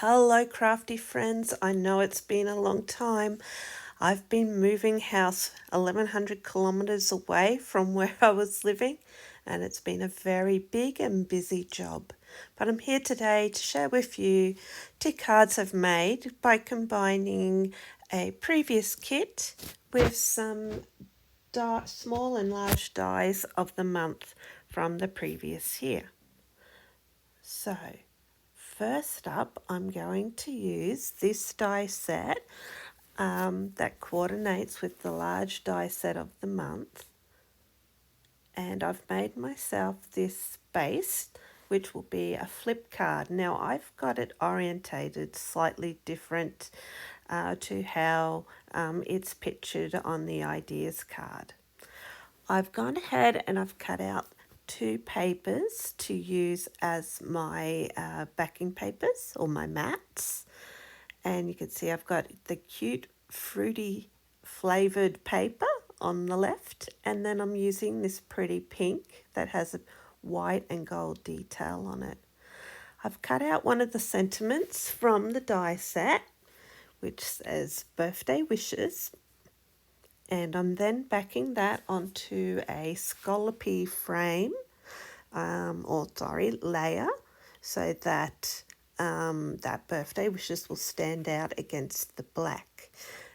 Hello, crafty friends. I know it's been a long time. I've been moving house 1100 kilometers away from where I was living, and it's been a very big and busy job. But I'm here today to share with you 2 cards I've made by combining a previous kit with some small and large dies of the month from the previous year. So, first up, I'm going to use this die set that coordinates with the large die set of the month. And I've made myself this base, which will be a flip card. Now, I've got it orientated slightly different to how it's pictured on the ideas card. I've gone ahead and I've cut out 2 papers to use as my backing papers or my mats. And you can see I've got the cute fruity flavoured paper on the left, and then I'm using this pretty pink that has a white and gold detail on it. I've cut out one of the sentiments from the die set, which says birthday wishes, and I'm then backing that onto a scallopy frame, layer, so that that birthday wishes will stand out against the black.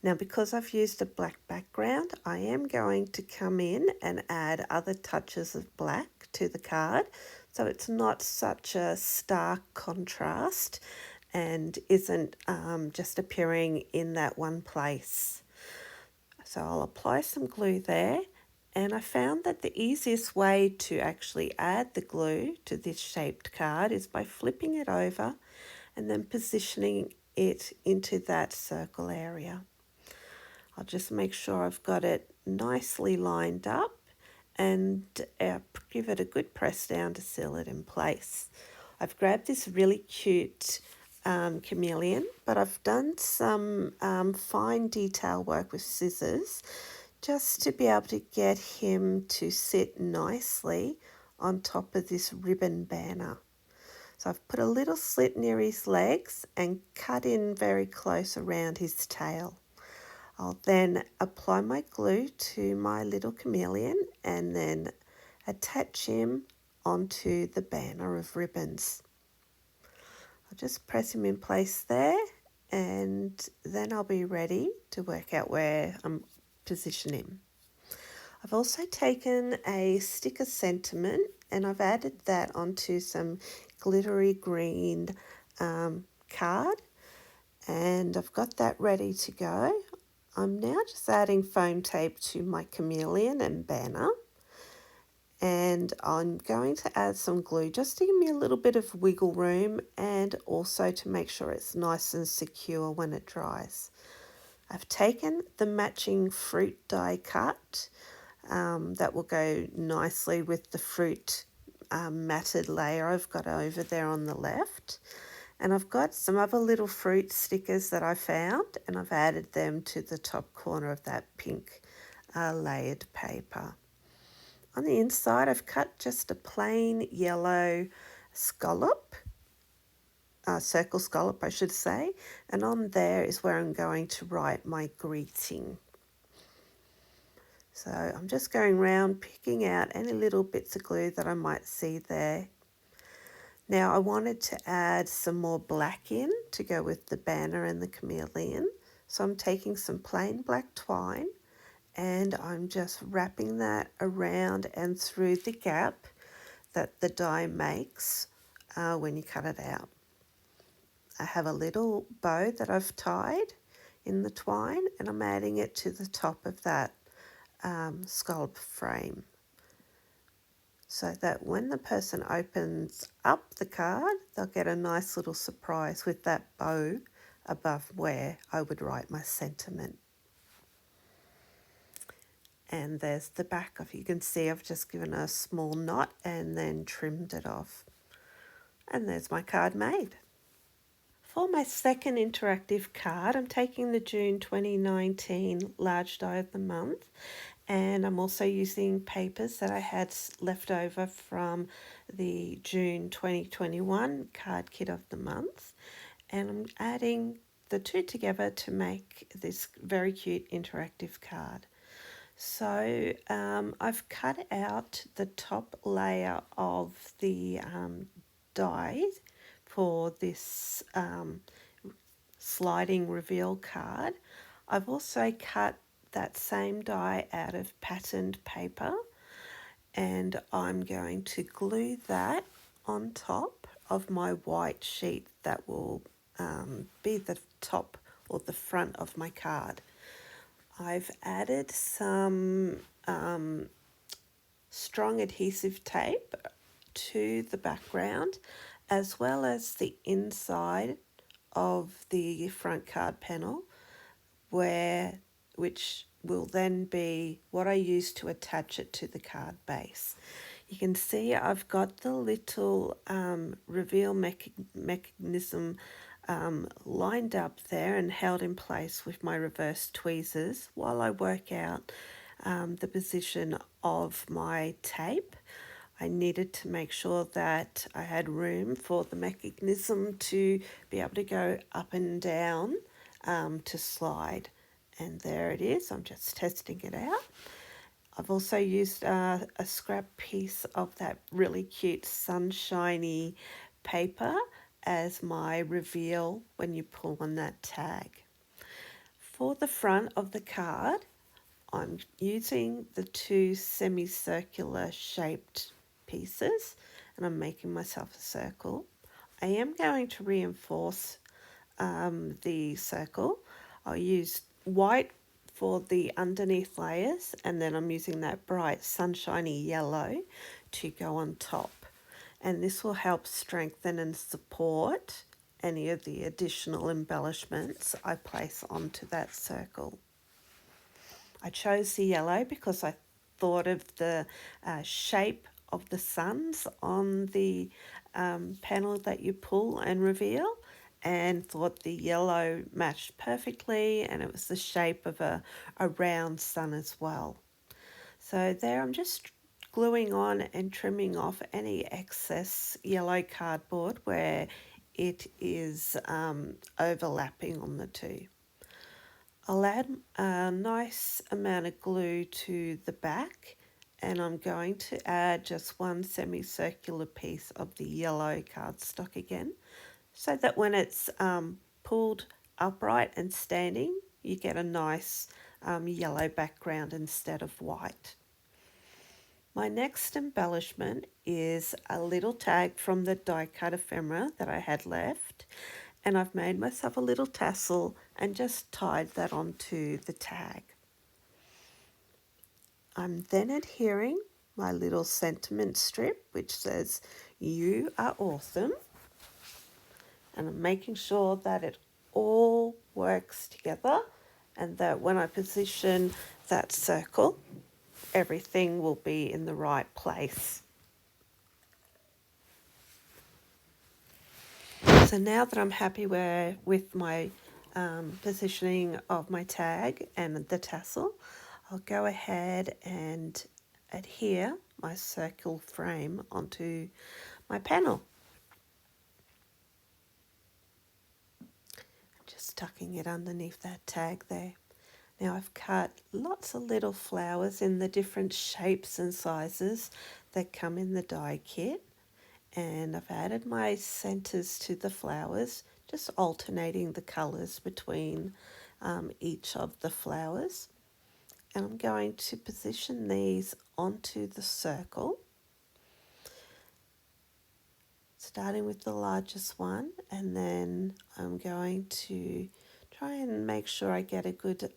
Now, because I've used a black background, I am going to come in and add other touches of black to the card, so it's not such a stark contrast and isn't just appearing in that one place. So I'll apply some glue there, and I found that the easiest way to actually add the glue to this shaped card is by flipping it over and then positioning it into that circle area. I'll just make sure I've got it nicely lined up and give it a good press down to seal it in place. I've grabbed this really cute chameleon, but I've done some fine detail work with scissors just to be able to get him to sit nicely on top of this ribbon banner. So I've put a little slit near his legs and cut in very close around his tail. I'll then apply my glue to my little chameleon and then attach him onto the banner of ribbons. I'll just press him in place there, and then I'll be ready to work out where I'm positioning him. I've also taken a sticker sentiment and I've added that onto some glittery green card, and I've got that ready to go. I'm now just adding foam tape to my chameleon and banner, and I'm going to add some glue just to give me a little bit of wiggle room and also to make sure it's nice and secure when it dries. I've taken the matching fruit die cut that will go nicely with the fruit matted layer I've got over there on the left. And I've got some other little fruit stickers that I found, and I've added them to the top corner of that pink layered paper. On the inside, I've cut just a plain yellow scallop, circle scallop I should say, and on there is where I'm going to write my greeting. So I'm just going around picking out any little bits of glue that I might see there. Now I wanted to add some more black in to go with the banner and the chameleon, so I'm taking some plain black twine and I'm just wrapping that around and through the gap that the die makes when you cut it out. I have a little bow that I've tied in the twine and I'm adding it to the top of that scallop frame, so that when the person opens up the card, they'll get a nice little surprise with that bow above where I would write my sentiment. And there's the back of it. You can see I've just given a small knot and then trimmed it off. And there's my card made. For my second interactive card, I'm taking the June 2019 large die of the month, and I'm also using papers that I had left over from the June 2021 card kit of the month. and I'm adding the two together to make this very cute interactive card. So I've cut out the top layer of the die for this sliding reveal card. I've also cut that same die out of patterned paper, and I'm going to glue that on top of my white sheet that will be the top or the front of my card. I've added some strong adhesive tape to the background, as well as the inside of the front card panel, which will then be what I use to attach it to the card base. You can see I've got the little reveal mechanism lined up there and held in place with my reverse tweezers while I work out the position of my tape. I needed to make sure that I had room for the mechanism to be able to go up and down to slide. And there it is. I'm just testing it out. I've also used a scrap piece of that really cute sunshiny paper as my reveal when you pull on that tag. For the front of the card, I'm using the two semicircular shaped pieces, and I'm making myself a circle. I am going to reinforce the circle. I'll use white for the underneath layers, and then I'm using that bright sunshiny yellow to go on top. And this will help strengthen and support any of the additional embellishments I place onto that circle. I chose the yellow because I thought of the shape of the suns on the panel that you pull and reveal, and thought the yellow matched perfectly, and it was the shape of a round sun as well. So there I'm just gluing on and trimming off any excess yellow cardboard where it is overlapping on the two. I'll add a nice amount of glue to the back, and I'm going to add just one semicircular piece of the yellow cardstock again, so that when it's pulled upright and standing, you get a nice yellow background instead of white. My next embellishment is a little tag from the die cut ephemera that I had left, and I've made myself a little tassel and just tied that onto the tag. I'm then adhering my little sentiment strip which says "You are awesome," and I'm making sure that it all works together and that when I position that circle, everything will be in the right place. So now that I'm happy with my positioning of my tag and the tassel, I'll go ahead and adhere my circle frame onto my panel. Just tucking it underneath that tag there. Now I've cut lots of little flowers in the different shapes and sizes that come in the die kit, and I've added my centres to the flowers, just alternating the colours between each of the flowers. And I'm going to position these onto the circle, starting with the largest one, and then I'm going to try and make sure I get a good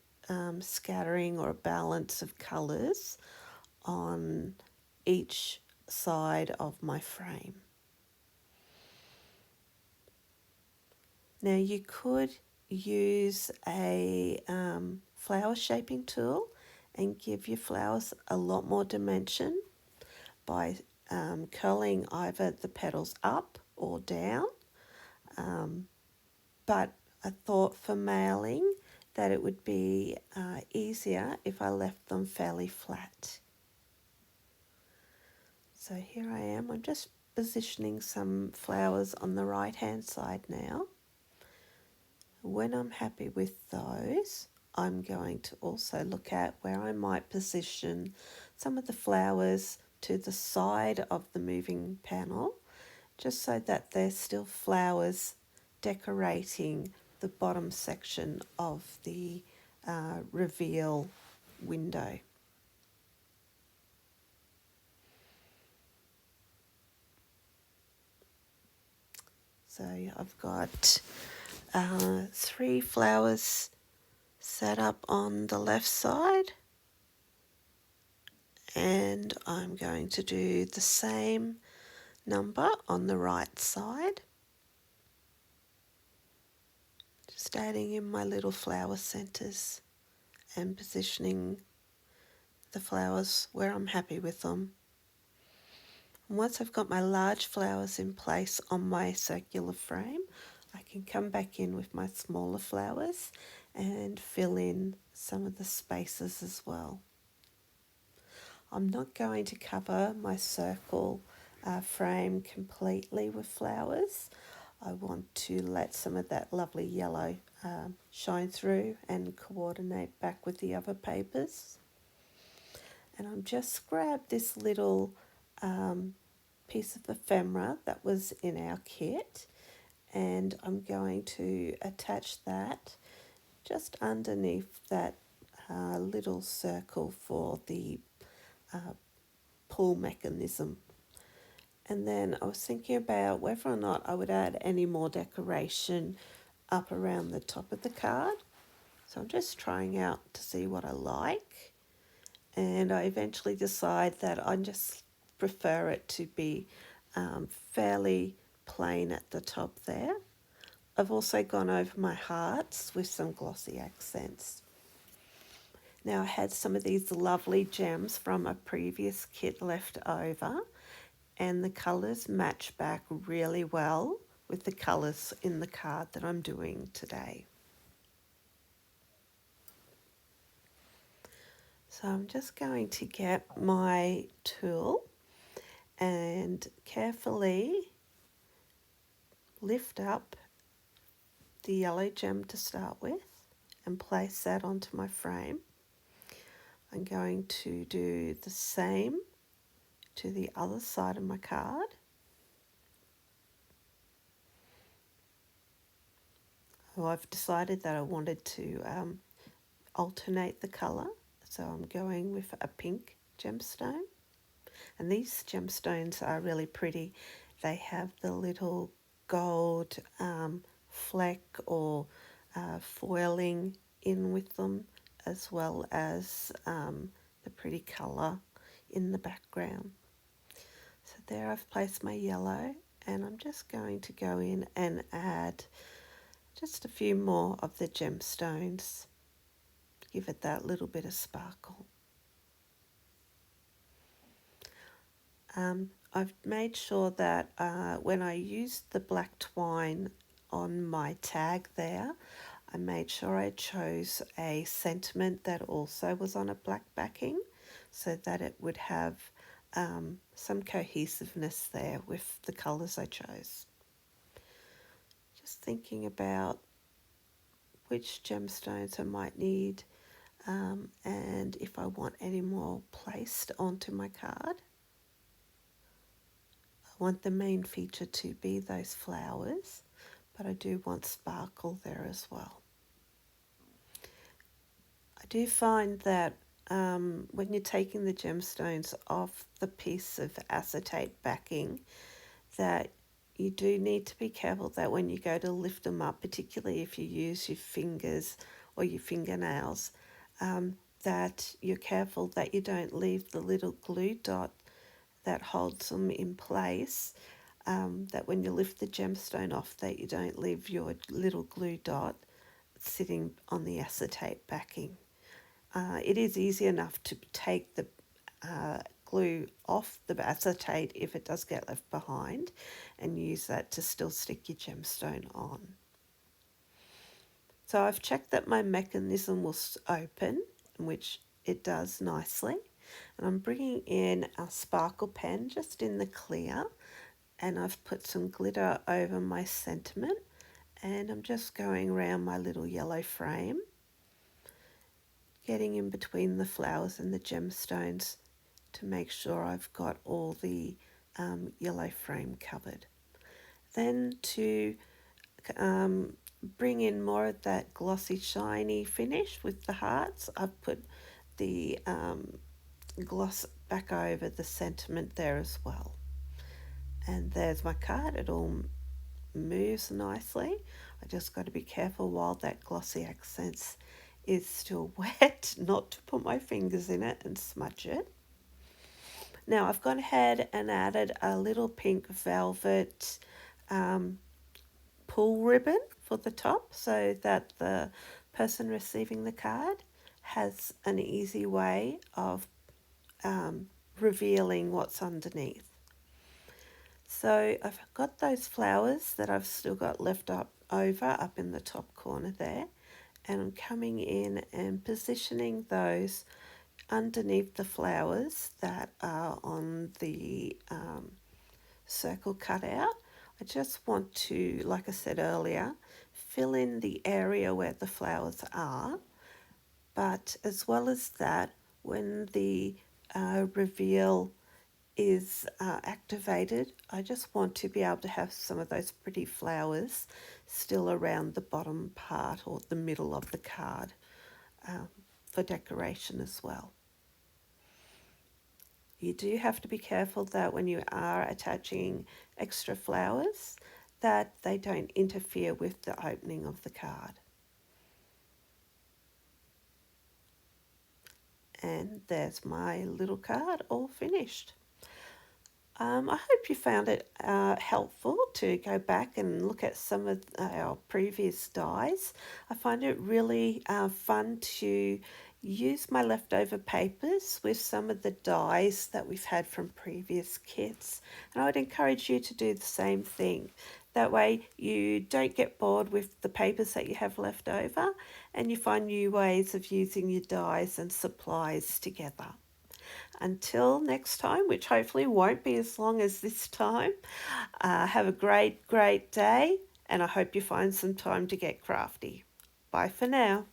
scattering or balance of colours on each side of my frame. Now you could use a flower shaping tool and give your flowers a lot more dimension by curling either the petals up or down, but I thought for mailing that it would be easier if I left them fairly flat. So here I am, I'm just positioning some flowers on the right hand side now, when I'm happy with those, I'm going to also look at where I might position some of the flowers to the side of the moving panel, just so that there's still flowers decorating the bottom section of the reveal window. So I've got 3 flowers set up on the left side, and I'm going to do the same number on the right side, just adding in my little flower centres and positioning the flowers where I'm happy with them. And once I've got my large flowers in place on my circular frame, I can come back in with my smaller flowers and fill in some of the spaces as well. I'm not going to cover my circle frame completely with flowers. I want to let some of that lovely yellow shine through and coordinate back with the other papers. And I'm just grabbed this little piece of ephemera that was in our kit, and I'm going to attach that just underneath that little circle for the pull mechanism. And then I was thinking about whether or not I would add any more decoration up around the top of the card. So I'm just trying out to see what I like, and I eventually decide that I just prefer it to be fairly plain at the top there. I've also gone over my hearts with some glossy accents. Now, I had some of these lovely gems from a previous kit left over, and the colours match back really well with the colours in the card that I'm doing today. So I'm just going to get my tool and carefully lift up the yellow gem to start with and place that onto my frame. I'm going to do the same to the other side of my card. Well, I've decided that I wanted to alternate the colour, so I'm going with a pink gemstone. And these gemstones are really pretty. They have the little gold fleck or foiling in with them, as well as the pretty colour in the background. So there I've placed my yellow, and I'm just going to go in and add just a few more of the gemstones. Give it that little bit of sparkle. I've made sure that when I used the black twine on my tag there, I made sure I chose a sentiment that also was on a black backing, so that it would have some cohesiveness there with the colours I chose. Just thinking about which gemstones I might need and if I want any more placed onto my card. I want the main feature to be those flowers, but I do want sparkle there as well. I do find that when you're taking the gemstones off the piece of acetate backing, that you do need to be careful that when you go to lift them up, particularly if you use your fingers or your fingernails, that you're careful that you don't leave the little glue dot that holds them in place, that when you lift the gemstone off, that you don't leave your little glue dot sitting on the acetate backing. It is easy enough to take the glue off the acetate if it does get left behind, and use that to still stick your gemstone on. So I've checked that my mechanism will open, which it does nicely, and I'm bringing in a sparkle pen just in the clear, and I've put some glitter over my sentiment, And I'm just going around my little yellow frame, getting in between the flowers and the gemstones to make sure I've got all the yellow frame covered. Then to bring in more of that glossy shiny finish with the hearts, I've put the gloss back over the sentiment there as well. And there's my card. It all moves nicely. I just got to be careful while that glossy accents is still wet not to put my fingers in it and smudge it. Now I've gone ahead and added a little pink velvet pull ribbon for the top so that the person receiving the card has an easy way of revealing what's underneath. So I've got those flowers that I've still got left up in the top corner there, and I'm coming in and positioning those underneath the flowers that are on the circle cut out. I just want to, like I said earlier, fill in the area where the flowers are, but as well as that, when the reveal is activated, I just want to be able to have some of those pretty flowers still around the bottom part or the middle of the card for decoration as well. You do have to be careful that when you are attaching extra flowers that they don't interfere with the opening of the card. And there's my little card all finished. I hope you found it helpful to go back and look at some of our previous dies. I find it really fun to use my leftover papers with some of the dies that we've had from previous kits. And I would encourage you to do the same thing. That way you don't get bored with the papers that you have left over and you find new ways of using your dies and supplies together. Until next time, which hopefully won't be as long as this time, have a great day, and I hope you find some time to get crafty. Bye for now.